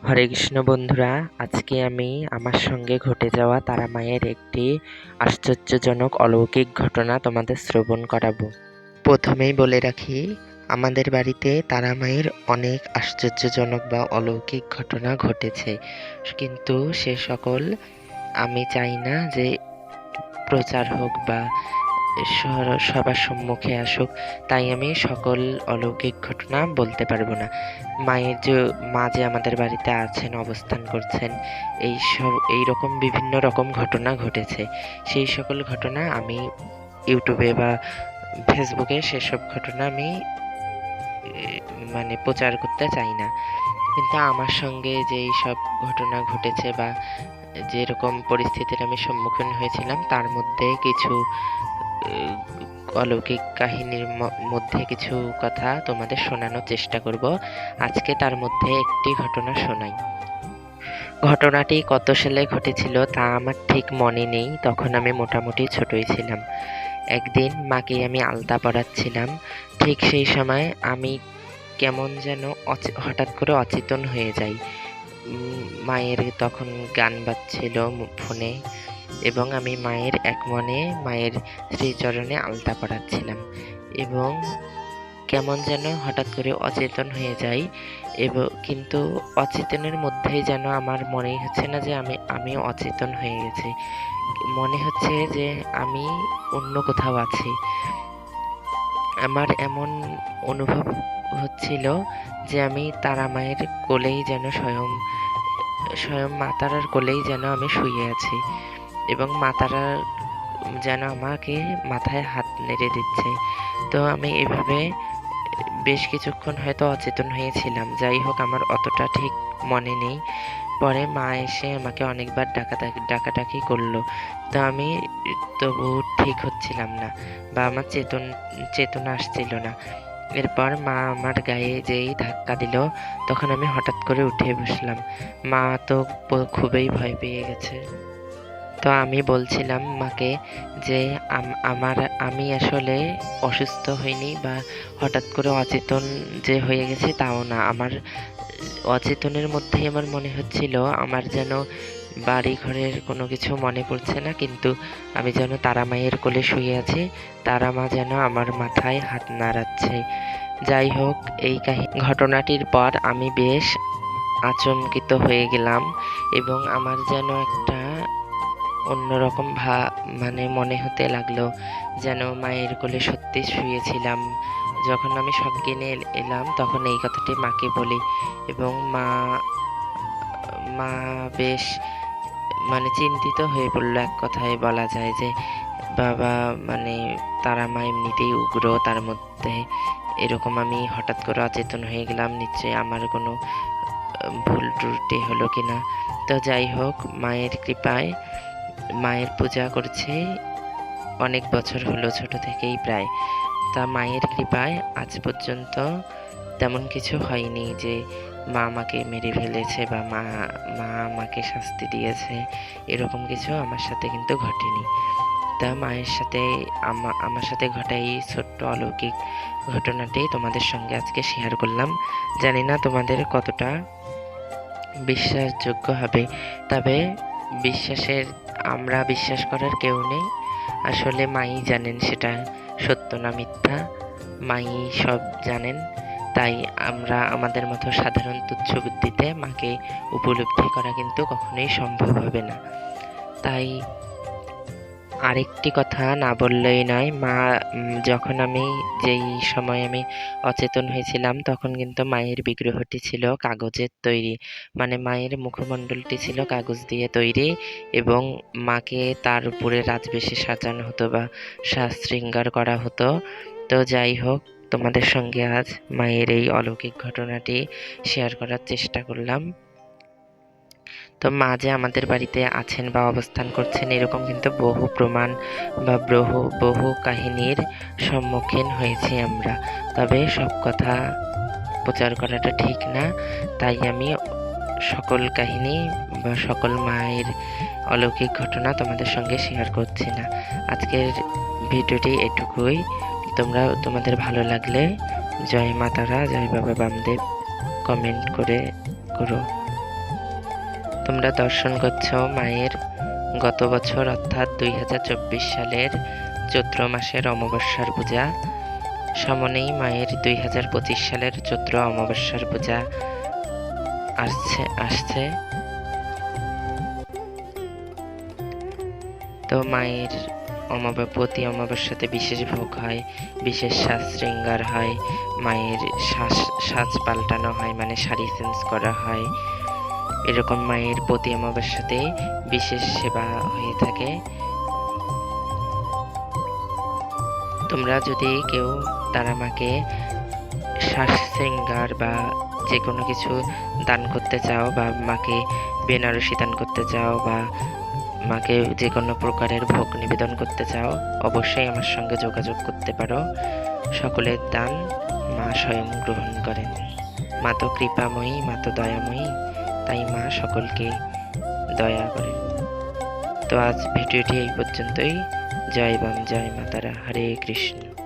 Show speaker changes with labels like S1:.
S1: হরে কৃষ্ণ বন্ধুরা, আজকে আমি আমার সঙ্গে ঘটে যাওয়া তারা মায়ের একটি আশ্চর্যজনক অলৌকিক ঘটনা তোমাদের শ্রবণ করাবো। প্রথমেই বলে রাখি, আমাদের বাড়িতে তারা মায়ের অনেক আশ্চর্যজনক বা অলৌকিক ঘটনা ঘটেছে, কিন্তু সে সকল আমি চাই না যে প্রচার হোক বা সবার সম্মুখে আসুক, তাই আমি সকল অলৌকিক ঘটনা বলতে পারবো না। মা যে আমাদের বাড়িতে আছেন, অবস্থান করছেন, এইরকম বিভিন্ন রকম ঘটনা ঘটেছে। সেই সকল ঘটনা আমি ইউটিউবে বা ফেসবুকে সেসব ঘটনা আমি প্রচার করতে চাই না। কিন্তু আমার সঙ্গে যেই সব ঘটনা ঘটেছে বা যেরকম পরিস্থিতির আমি সম্মুখীন হয়েছিলাম, তার মধ্যে কিছু অলৌকিক কাহিনীর মধ্যে কিছু কথা তোমাদের শোনানোর চেষ্টা করব আজকে। তার মধ্যে একটি ঘটনা শোনাই। ঘটনাটি কত সালে ঘটেছিল তা আমার ঠিক মনে নেই, তখন আমি মোটামুটি ছোটই ছিলাম। একদিন মাকে আমি আলতা পরাচ্ছিলাম, ঠিক সেই সময় আমি কেমন যেন হঠাৎ করে অচেতন হয়ে যাই। মায়ের তখন গান বাজছিল ফোনে, এবং আমি মায়ের এক মনে মায়ের শ্রীচরণে আলতা পরাচ্ছিলাম, এবং কেমন যেন হঠাৎ করে অচেতন হয়ে যাই। কিন্তু অচেতনের মধ্যেই যেন আমার মনেই হচ্ছে না যে আমি অচেতন হয়ে গেছি, মনে হচ্ছে যে আমি অন্য কোথাও আছি। আমার এমন অনুভব হচ্ছিল যে আমি তারা মায়ের কোলেই যেন স্বয়ং মা তারার কোলেই যেন আমি শুয়ে আছি, এবং মা তারা যেন আমাকে মাথায় হাত নেড়ে দিচ্ছে। তো আমি এভাবে বেশ কিছুক্ষণ হয়তো অচেতন হয়েছিলাম। যাই হোক, আমার অতটা ঠিক মনে নেই। পরে মা এসে আমাকে অনেকবার ডাকাডাকি করলো, তো আমি তবু ঠিক হচ্ছিলাম না, বা আমার চেতনা আসছিল না। এরপর মা আমার গায়ে যেই ধাক্কা দিল, তখন আমি হঠাৎ করে উঠে বসলাম। মা তো খুবই ভয় পেয়ে গেছে। তো আমি বলছিলাম মাকে যে আমি আসলে অসুস্থ হইনি, বা হঠাৎ করে অচেতন যে হয়ে গেছি তাও না। আমার অচেতনের মধ্যেই আমার মনে হচ্ছিল আমার যেন বাড়ি ঘরের কোনো কিছু মনে পড়ছে না, কিন্তু আমি যেন তারা মায়ের কোলে শুয়ে আছি, তারা মা যেন আমার মাথায় হাত নাড়াচ্ছে। যাই হোক, এই ঘটনাটির পর আমি বেশ আচমকিত হয়ে গেলাম, এবং আমার যেন একটা অন্যরকম মনে হতে লাগলো, যেন মায়ের কোলে সত্যি শুয়েছিলাম। যখন আমি সজ্ঞানে এলাম, তখন এই কথাটি মাকে বলি, এবং মা বেশ চিন্তিত হয়ে পড়লো। এক কথায় বলা যায় যে বাবা, তারা মা এমনিতেই উগ্র, তার মধ্যে এরকম আমি হঠাৎ করে অচেতন হয়ে গেলাম, নিশ্চয়ই আমার কোনো ভুল ত্রুটি হলো কিনা। তো যাই হোক, মায়ের কৃপায় মায়ের পূজা করছে অনেক বছর হলো, ছোট থেকেই প্রায়। তা মায়ের কৃপায় আজ পর্যন্ত তেমন কিছু হয়নি যে মা আমাকে মেরে ফেলেছে বা মা আমাকে শাস্তি দিয়েছে, এরকম কিছু আমার সাথে কিন্তু ঘটেনি। তা মায়ের সাথে আমার সাথে ঘটা এই ছোট্ট অলৌকিক ঘটনাটি তোমাদের সঙ্গে আজকে শেয়ার করলাম। জানি না তোমাদের কতটা বিশ্বাসযোগ্য হবে, তবে আমরা বিশ্বাস করার কেউ নেই। আসলে মাই জানেন সেটা সত্য না মিথ্যা, মাই সব জানেন। তাই আমরা আমাদের মতো সাধারণ তুচ্ছ বুদ্ধিতে মাকে উপলব্ধি করা কিন্তু কখনোই সম্ভব হবে না। তাই আরেকটি কথা না বললেই নয়, যখন যেই সময় আমি অচেতন হয়েছিলাম, তখন কিন্তু মায়ের বিগ্রহটি ছিল কাগজের তৈরি, মায়ের মুখমণ্ডলটি ছিল কাগজ দিয়ে তৈরি, এবং মাকে তার উপরে রাজবেশে সাজানো হতো বা সাজ শৃঙ্গার করা হতো। তো যাই হোক, তোমাদের সঙ্গে আজ মায়ের এই অলৌকিক ঘটনাটি শেয়ার করার চেষ্টা করলাম। তো মা যে আমাদের বাড়িতে আছেন বা অবস্থান করছেন, এরকম কিন্তু বহু প্রমাণ বা বহু কাহিনীর সম্মুখীন হয়েছি আমরা, তবে সব কথা প্রচার করাটা ঠিক না। তাই আমি সকল কাহিনী বা সকল মায়ের অলৌকিক ঘটনা তোমাদের সঙ্গে শেয়ার করছি না। আজকের ভিডিওটি এটুকুই। তোমাদের ভালো লাগলে জয় মা তারা, জয় বাবা বামদেব কমেন্ট করো। তোমরা দর্শন করছো মায়ের গত বছর অর্থাৎ 2024 সালের চৈত্র মাসের অমাবস্যার পূজা। সামনেই মায়ের 2025 সালের চৈত্র অমাবস্যার পূজা আসছে। তো মায়ের প্রতি অমাবস্যাতে বিশেষ ভোগ হয়, বিশেষ সাজ শৃঙ্গার হয়, মায়ের সাজ পাল্টানো হয়, মানে শাড়ি চেঞ্জ করা হয়। এরকম মায়ের প্রতি অমাবস্যাতে বিশেষ সেবা হয়ে থাকে। তোমরা যদি কেউ তারা মাকে সাজ শৃঙ্গার বা যে কোনো কিছু দান করতে চাও, বা মাকে বেনারসি দান করতে চাও, বা মাকে যে কোনো প্রকারের ভোগ নিবেদন করতে চাও, অবশ্যই আমার সঙ্গে যোগাযোগ করতে পারো। সকলের দান মা স্বয়ং গ্রহণ করেন। মা তো কৃপাময়ী, মা তো দয়াময়ী, তাই মা সকলকে দয়া করেন। তো আজ ভিডিওটি এই পর্যন্তই। জয় বাম, জয় মাতারা, হরে কৃষ্ণ।